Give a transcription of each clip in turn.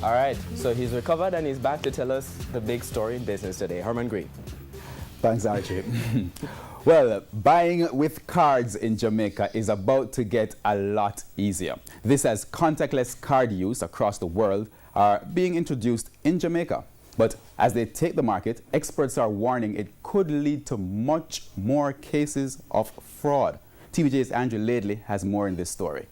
All right, so he's recovered and he's back to tell us the big story in business today. Herman Green. Thanks, Archie. Well, buying with cards in Jamaica is about to get a lot easier. This as contactless card use across the world are being introduced in Jamaica. But as they take the market, experts are warning it could lead to much more cases of fraud. TVJ's Andrew Laidley has more in this story.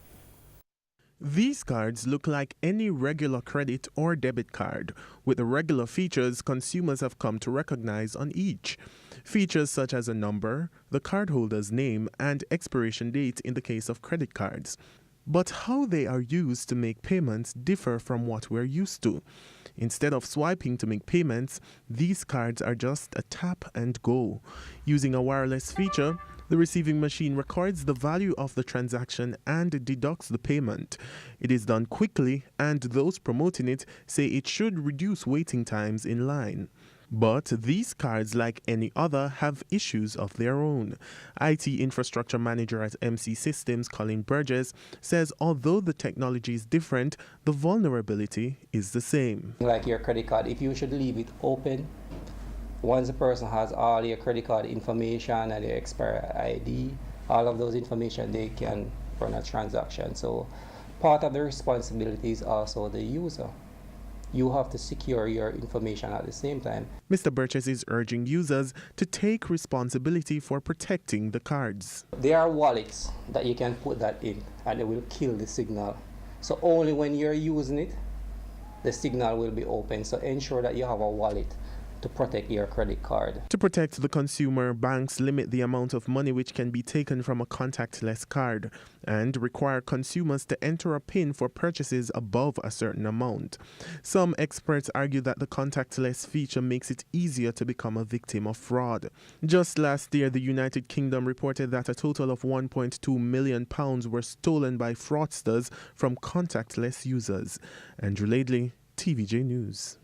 These cards look like any regular credit or debit card, with the regular features consumers have come to recognize on each. Features such as a number, the cardholder's name, and expiration date in the case of credit cards. But how they are used to make payments differ from what we're used to. Instead of swiping to make payments, these cards are just a tap and go. Using a wireless feature, the receiving machine records the value of the transaction and deducts the payment. It is done quickly, and those promoting it say it should reduce waiting times in line. But these cards, like any other, have issues of their own. IT infrastructure manager at MC Systems, Colin Burgess, says although the technology is different, the vulnerability is the same. Like your credit card, if you should leave it open, once a person has all your credit card information and your expiry ID, all of those information, they can run a transaction. So part of the responsibility is also the user. You have to secure your information at the same time. Mr. Burgess is urging users to take responsibility for protecting the cards. There are wallets that you can put that in and it will kill the signal. So only when you're using it, the signal will be open. So ensure that you have a wallet to protect your credit card. To protect the consumer, banks limit the amount of money which can be taken from a contactless card and require consumers to enter a PIN for purchases above a certain amount. Some experts argue that the contactless feature makes it easier to become a victim of fraud. Just last year, the United Kingdom reported that a total of £1.2 million were stolen by fraudsters from contactless users. Andrew Laidley, TVJ News.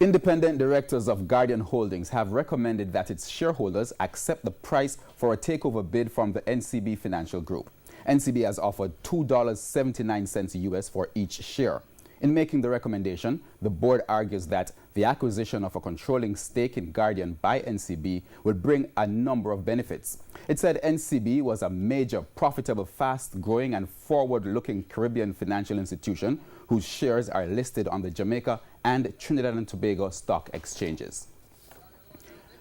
Independent directors of Guardian Holdings have recommended that its shareholders accept the price for a takeover bid from the NCB Financial Group. NCB has offered $2.79 US for each share. In making the recommendation, the board argues that the acquisition of a controlling stake in Guardian by NCB would bring a number of benefits. It said NCB was a major, profitable, fast-growing and forward-looking Caribbean financial institution whose shares are listed on the Jamaica and Trinidad and Tobago stock exchanges.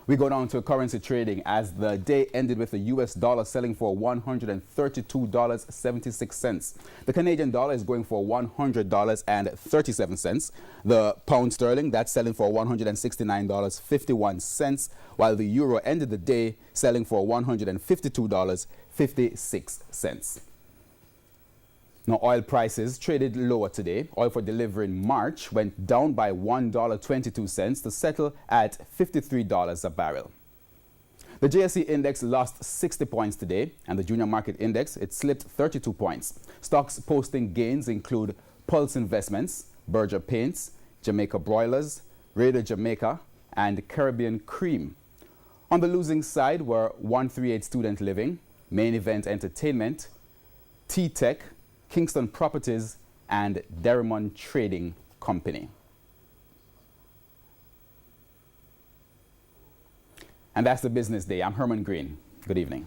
We go down to currency trading as the day ended with the US dollar selling for $132.76. The Canadian dollar is going for $100.37. The pound sterling, that's selling for $169.51, while the euro ended the day selling for $152.56. Now, oil prices traded lower today. Oil for delivery in March went down by $1.22 to settle at $53 a barrel. The JSE index lost 60 points today, and the junior market index, it slipped 32 points. Stocks posting gains include Pulse Investments, Berger Paints, Jamaica Broilers, Raider Jamaica, and Caribbean Cream. On the losing side were 138 Student Living, Main Event Entertainment, T-Tech, Kingston Properties, and Derrimon Trading Company. And that's the business day. I'm Herman Green. Good evening.